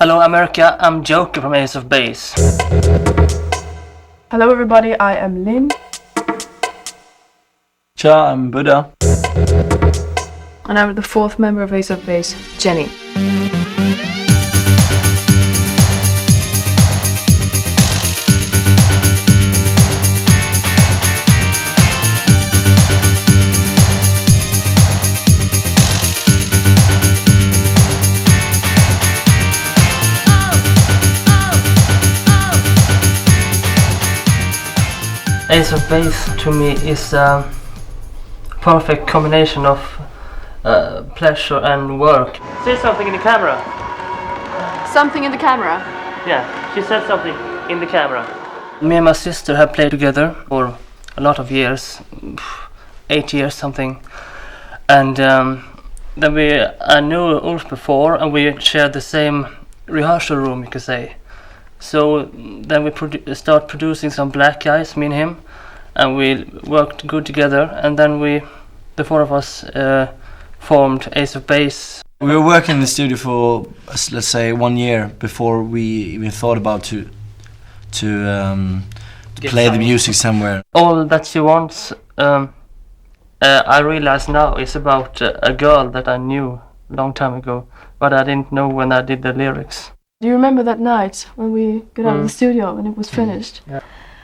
Hello America, I'm Joker from Ace of Base. Hello everybody, I am Lynn. Ciao, I'm Buddha. And I'm the fourth member of Ace of Base, Jenny. Ace of Base to me is a perfect combination of pleasure and work. Say something in the camera. Something in the camera? Yeah, she said something in the camera. Me and my sister have played together for a lot of years, 8 years something. And then I knew Ulf before, and we shared the same rehearsal room, you could say. So then we start producing some Black Eyes, me and him, and we worked good together. And then the four of us, formed Ace of Base. We were working in the studio for, let's say, 1 year before we even thought about to play the music somewhere. All That She Wants, I realize now, is about a girl that I knew a long time ago, but I didn't know when I did the lyrics. Do you remember that night when we got out of the studio and it was finished? Yeah.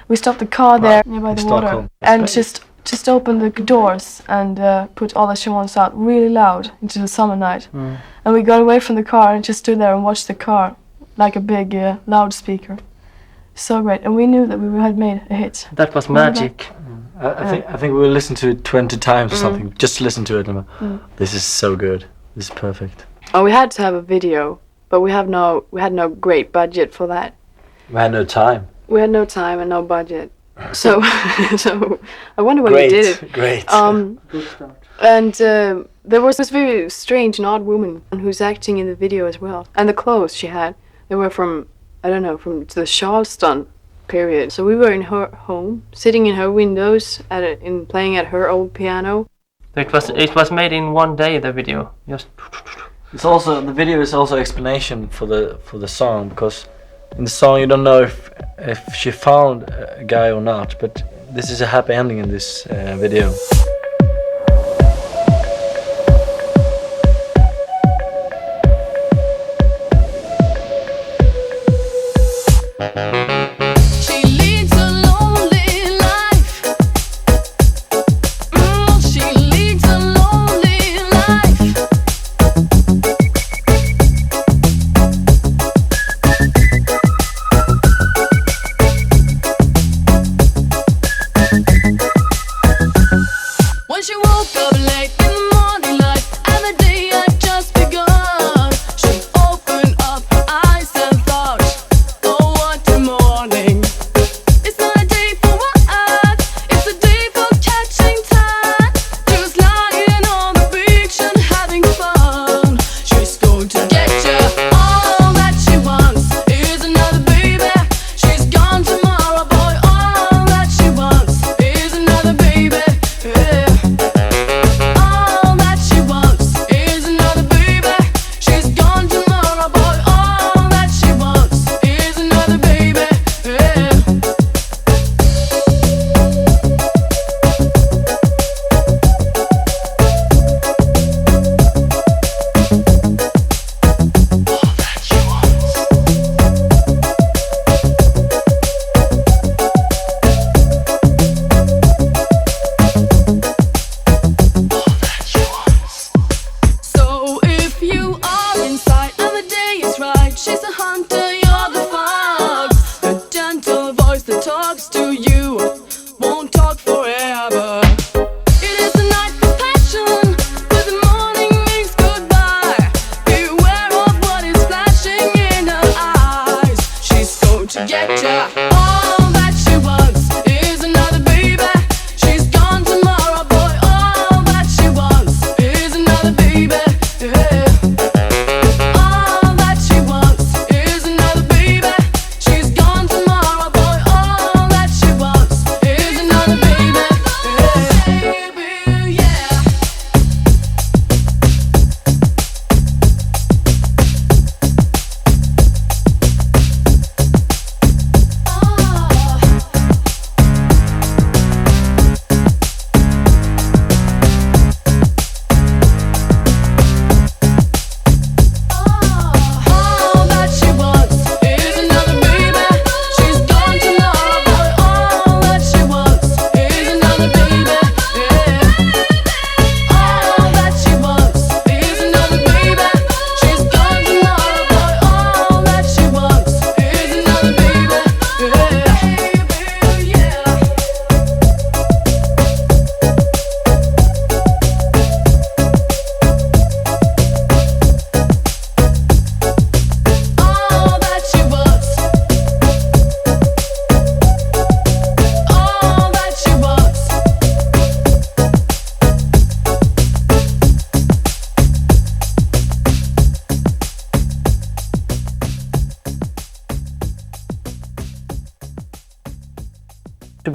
We stopped the car there nearby the water Stockholm. and just opened the doors and put All That She Wants out really loud into the summer night. And we got away from the car and just stood there and watched the car like a big loudspeaker. So great, and we knew that we had made a hit. That was magic. I think we will listen to it 20 times or something. Just listen to it. And this is so good. This is perfect. Oh, we had to have a video, but we had no great budget for that. We had no time. We had no time and no budget. So I wonder why we did it. Great. And there was this very strange and odd woman who's acting in the video as well. And the clothes she had, they were from, I don't know, from the Charleston period. So we were in her home, sitting in her windows, playing at her old piano. It was made in 1 day, the video. Just. It's also, the video is also explanation for the song, because in the song you don't know if she found a guy or not, but this is a happy ending in this video.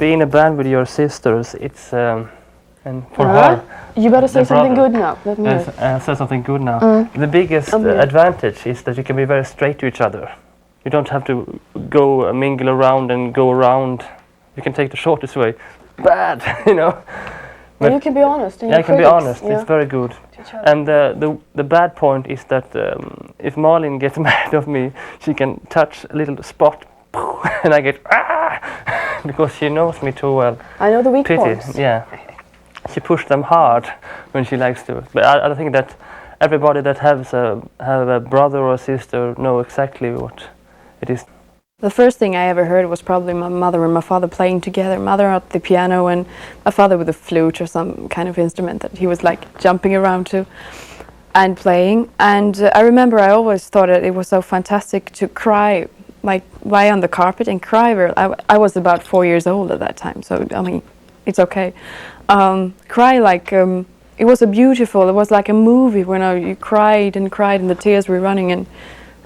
be in a band with your sisters, it's and for Huh? her. You better say The something brother. good now. Let me hear. Say something good now. The biggest advantage is that you can be very straight to each other. You don't have to go mingle around and go around. You can take the shortest way. Bad, you know. But you can be honest. And Yeah, I your can be critics, honest. yeah. It's very good. To each other. And the bad point is that if Malin gets mad of me, she can touch a little spot, and I get because she knows me too well. I know the weak Pity, points. yeah. She pushed them hard when she likes to. But I think that everybody that have a brother or a sister know exactly what it is. The first thing I ever heard was probably my mother and my father playing together. Mother at the piano and my father with a flute or some kind of instrument that he was like jumping around to and playing. And I remember I always thought that it was so fantastic to cry, like lie on the carpet and cry. I was about 4 years old at that time, so I mean, it's okay. Cry like it was it was like a movie when you cried and cried and the tears were running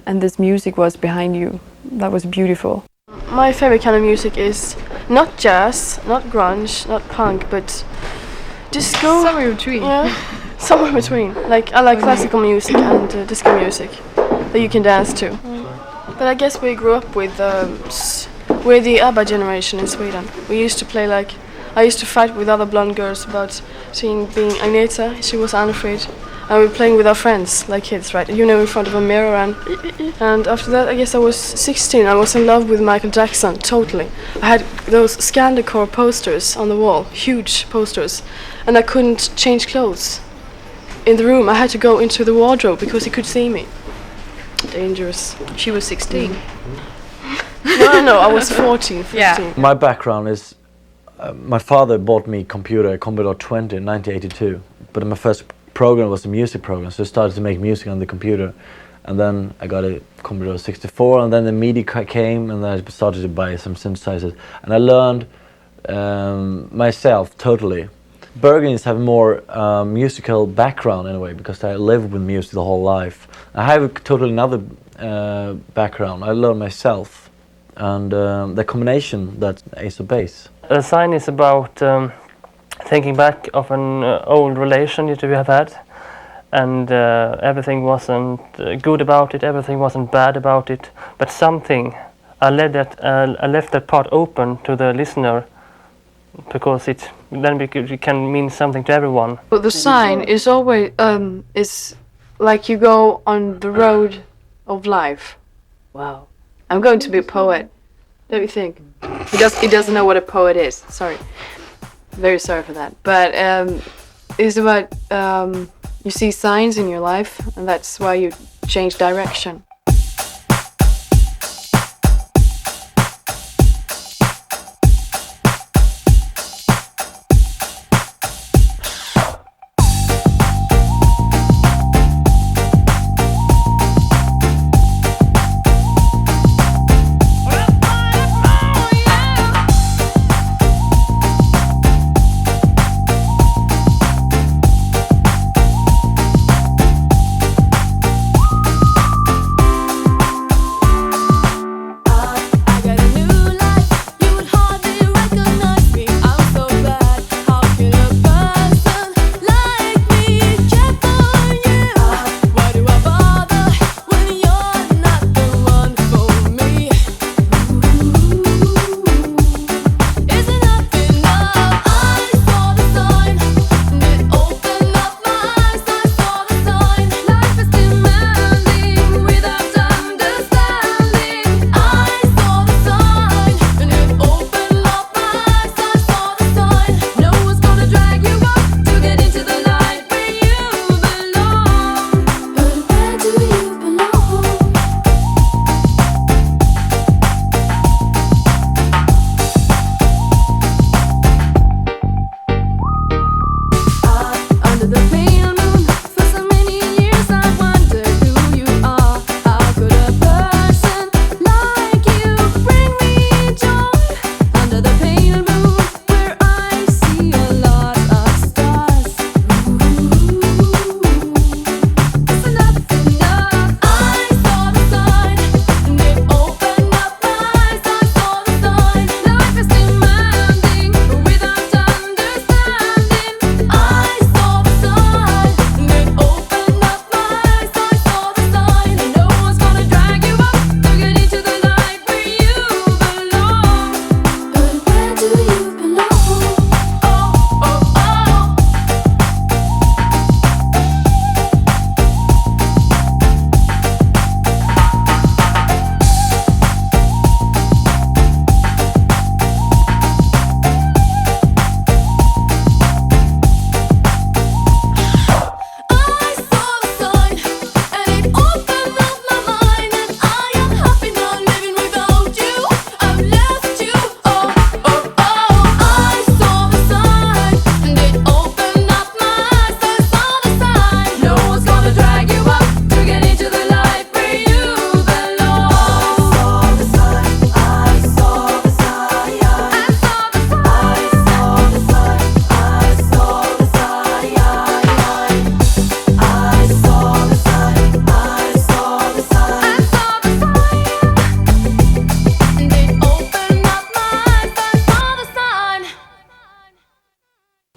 and this music was behind you. That was beautiful. My favorite kind of music is not jazz, not grunge, not punk, but disco. Somewhere between. Yeah, somewhere between. Like I like classical music and disco music that you can dance to. But I guess we grew up with we're the ABBA generation in Sweden. We used to play like I used to fight with other blonde girls about being Agneta. She was Anfrid. And we were playing with our friends, like kids, right? You know, in front of a mirror, and after that, I guess I was 16. I was in love with Michael Jackson, totally. I had those Scandicore posters on the wall, huge posters, and I couldn't change clothes in the room. I had to go into the wardrobe because he could see me. Dangerous. She was 16. No, I was 14, 15. Yeah. My background is my father bought me a Commodore 20 in 1982, but my first program was a music program, so I started to make music on the computer, and then I got a Commodore 64, and then the MIDI came, and then I started to buy some synthesizers, and I learned myself totally. Bergens have more musical background in a way, because I lived with music the whole life. I have a totally another background. I learned myself, and the combination that Ace of Base. The sign is about thinking back of an old relation that we have had, and everything wasn't good about it, everything wasn't bad about it, but something, I left that part open to the listener, because it can mean something to everyone. But the sign is always is like you go on the road of life. Wow, I'm going to be a poet. Don't you think? He doesn't know what a poet is. Sorry. Very sorry for that, but it's about you see signs in your life, and that's why you change direction.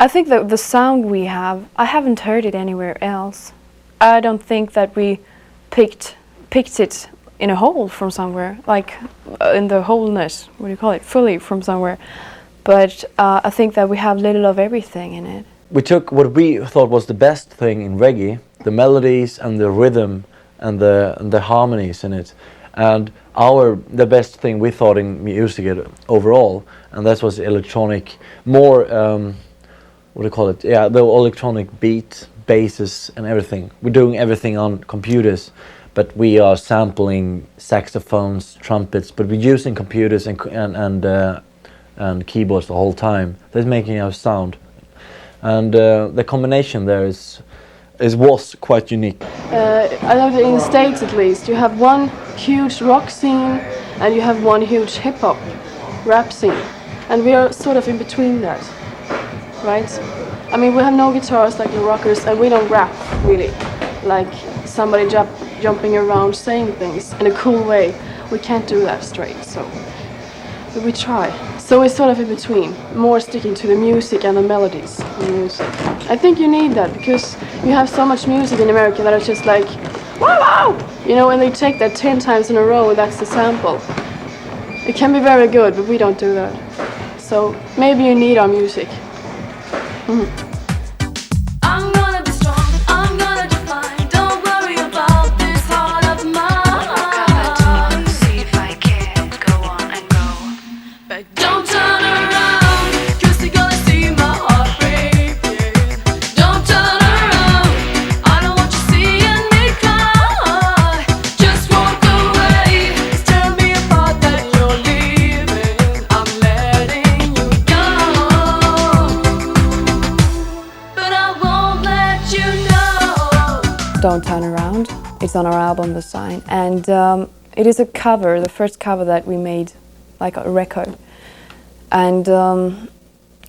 I think that the sound we have, I haven't heard it anywhere else. I don't think that we picked it in a whole from somewhere, like in the wholeness, what do you call it, fully from somewhere. But I think that we have little of everything in it. We took what we thought was the best thing in reggae, the melodies and the rhythm and the harmonies in it, and the best thing we thought in music overall, and that was electronic, more what do you call it? Yeah, the electronic beat, basses, and everything. We're doing everything on computers, but we are sampling saxophones, trumpets, but we're using computers and keyboards the whole time. That's making our sound, and the combination there was quite unique. I know that in the States at least, you have one huge rock scene and you have one huge hip-hop rap scene, and we are sort of in between that, right? I mean, we have no guitars like the rockers, and we don't rap really, like somebody jumping around saying things in a cool way. We can't do that straight, so but we try. So we're sort of in between, more sticking to the music and the melodies of the music. I think you need that because you have so much music in America that are just like, wow, wow! You know, and they take that 10 times in a row, and that's the sample. It can be very good, but we don't do that. So maybe you need our music. Mm-hmm. Don't Turn Around. It's on our album The Sign, and it is a cover, the first cover that we made, like a record, and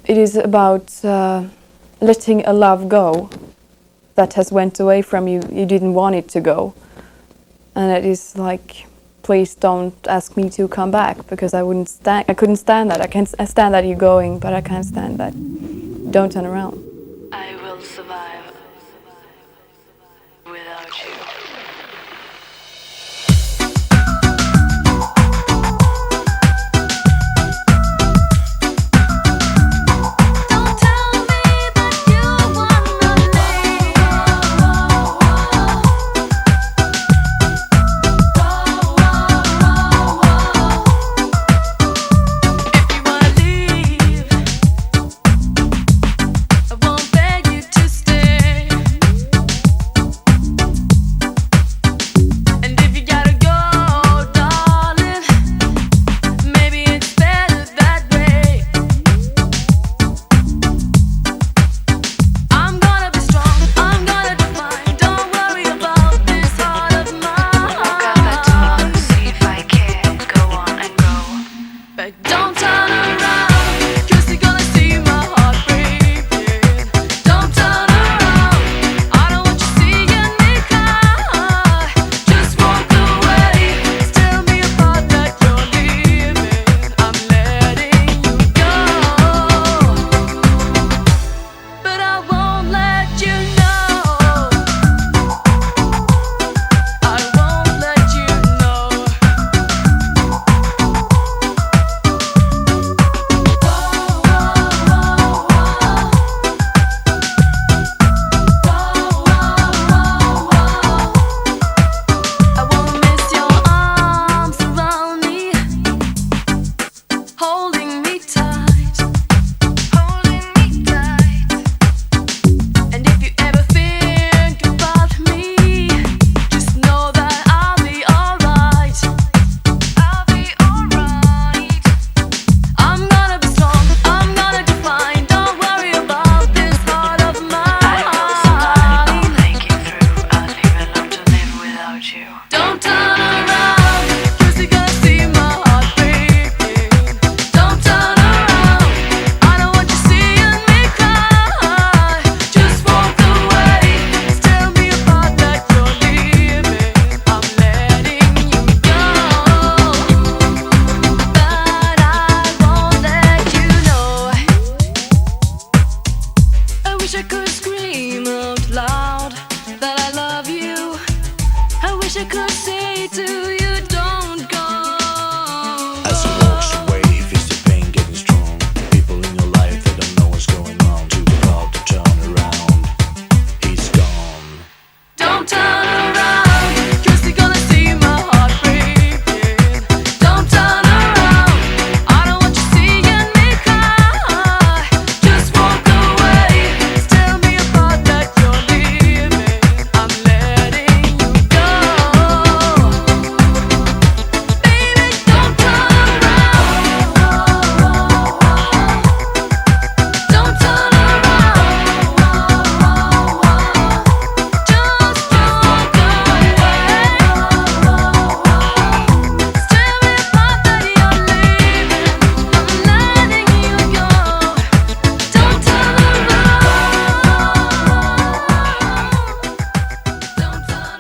it is about letting a love go that has went away from you. You didn't want it to go, and it is like, please don't ask me to come back, because I couldn't stand that. I stand that you're going, but I can't stand that. Don't turn around. I will survive without you. wish I could say to you, don't go. As he walks away, he feels the pain getting strong. People in your life, they don't know what's going on. Too proud to turn around. He's gone. Don't turn around, 'cause you're gonna see my heart breaking. Don't turn around, I don't want you seeing me cry. Just walk away, tell me about that you're leaving. I'm letting you go. Baby, don't turn around. Don't turn around. Just walk away. Tell me about that you're leaving. I'm letting you go. Don't turn around. Don't turn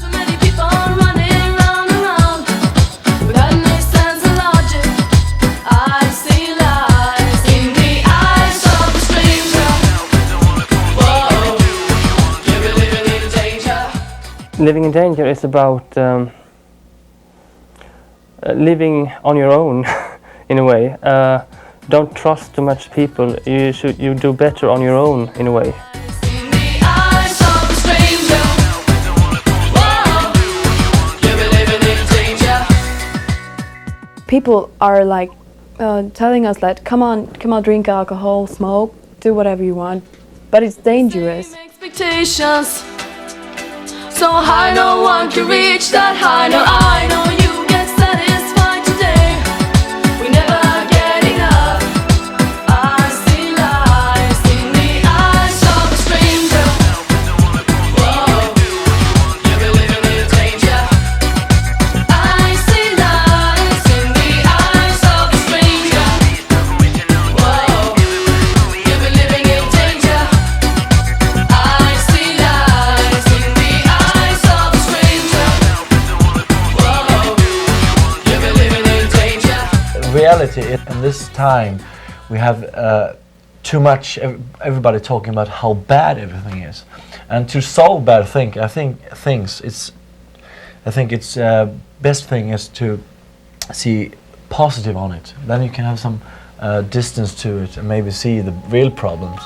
So many people running round and round without any sense of logic. I see lies in the eyes of a stranger. Whoa, you're living in danger. Living in danger is about living on your own in a way. Don't trust too much people. You do better on your own in a way. In the eyes of a stranger. Whoa, you're living in danger. People are like telling us that come on, drink alcohol, smoke, do whatever you want, but it's dangerous. Same expectations so high, no one can reach that high. No, I know you get satisfied today. We never get enough. I see lies in the eyes of a stranger. Whoa, you're living in danger. I see lies in the eyes of a stranger. Whoa, you're living in danger. I see lies in the eyes of a stranger. Whoa, you're living in danger. Reality in this time, we have too much everybody talking about how bad everything is, and to solve bad things, I think it's best thing is to see positive on it. Then you can have some distance to it and maybe see the real problems.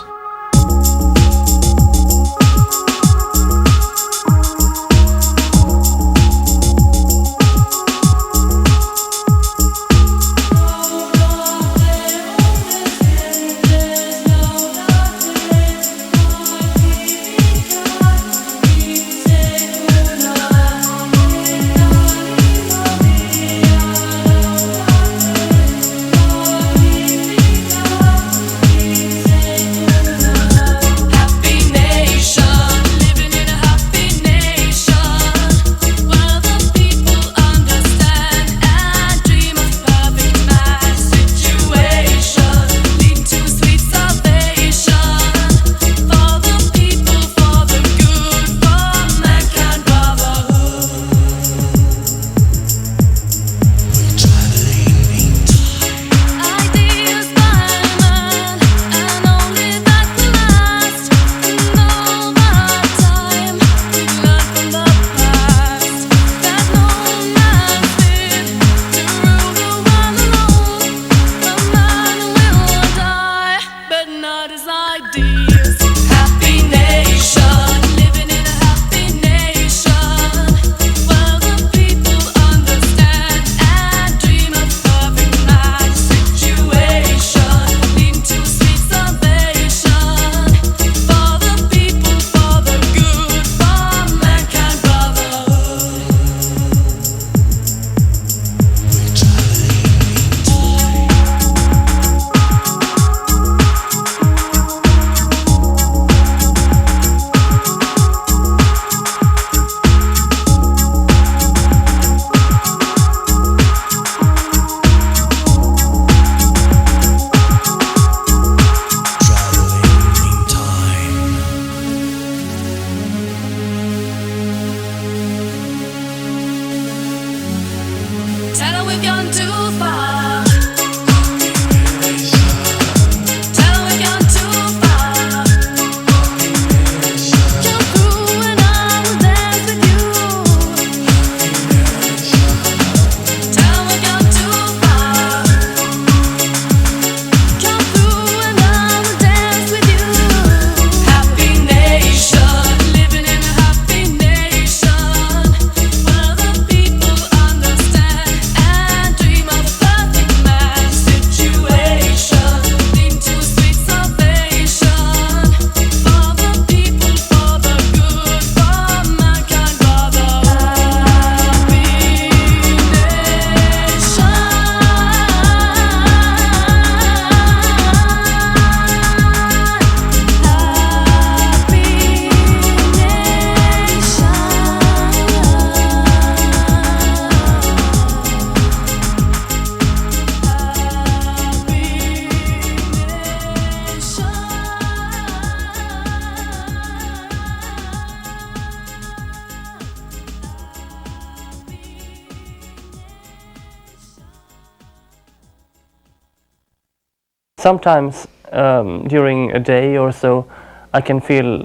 Sometimes during a day or so, I can feel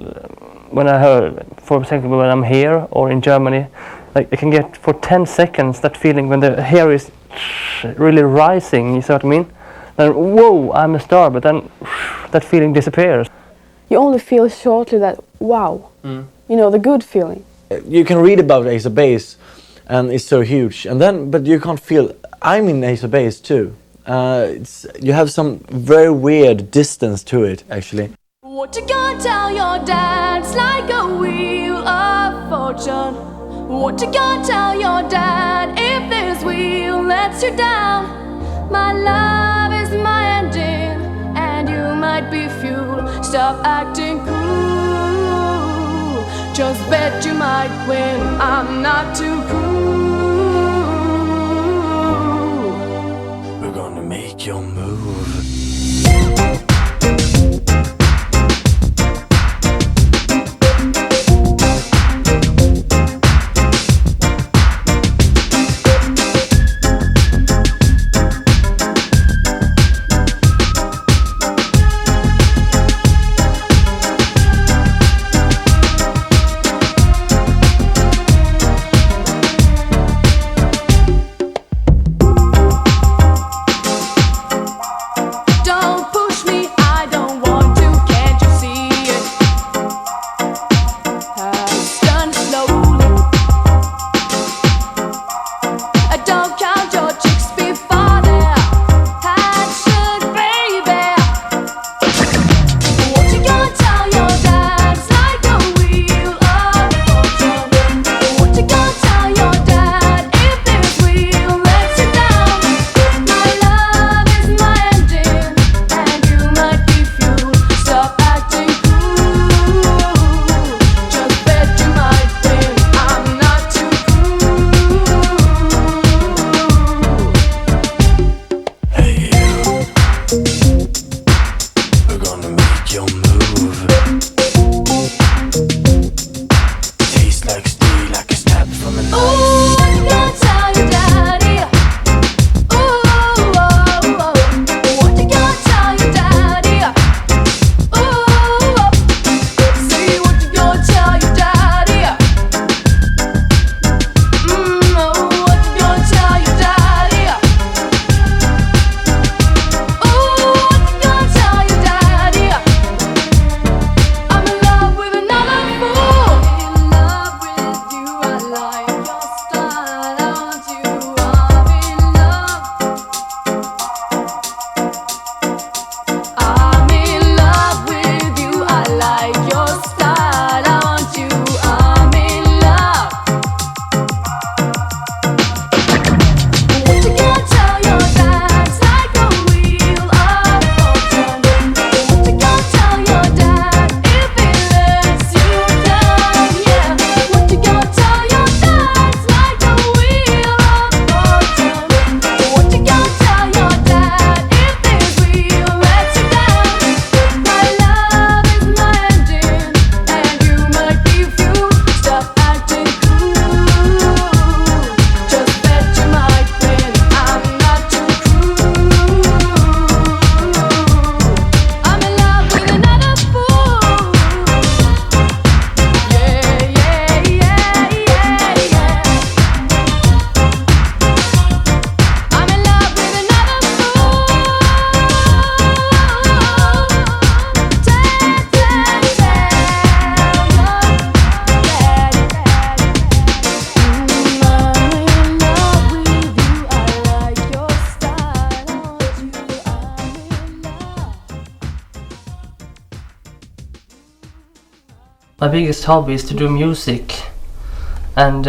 when I heard, for example, when I'm here or in Germany, like I can get for 10 seconds that feeling when the hair is really rising. You see what I mean? Then whoa, I'm a star, but then that feeling disappears. You only feel shortly that wow, you know, the good feeling. You can read about Ace of Base, and it's so huge, and then but you can't feel. I'm in Ace of Base too. You have some very weird distance to it, actually. What you gonna tell your dad? It's like a wheel of fortune. What you gonna tell your dad if this wheel lets you down? My love is my engine, and you might be fuel. Stop acting cool. Just bet you might win. I'm not too cool. We're gonna make your move. My biggest hobby is to do music, and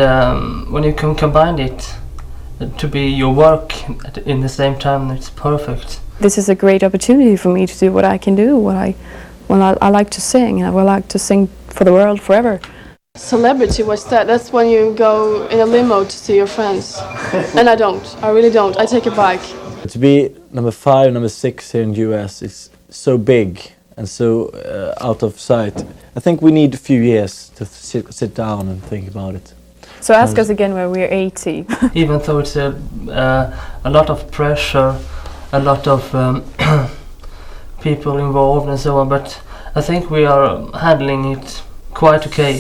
when you can combine it to be your work in the same time, it's perfect. This is a great opportunity for me to do what I can do, I like to sing, and I would like to sing for the world forever. Celebrity, what's that? That's when you go in a limo to see your friends. And I don't. I really don't. I take a bike. To be number 5, number 6 here in the US is so big and so out of sight. I think we need a few years to sit down and think about it. So ask us again when we're 80. Even though it's a lot of pressure, a lot of people involved and so on, but I think we are handling it quite okay.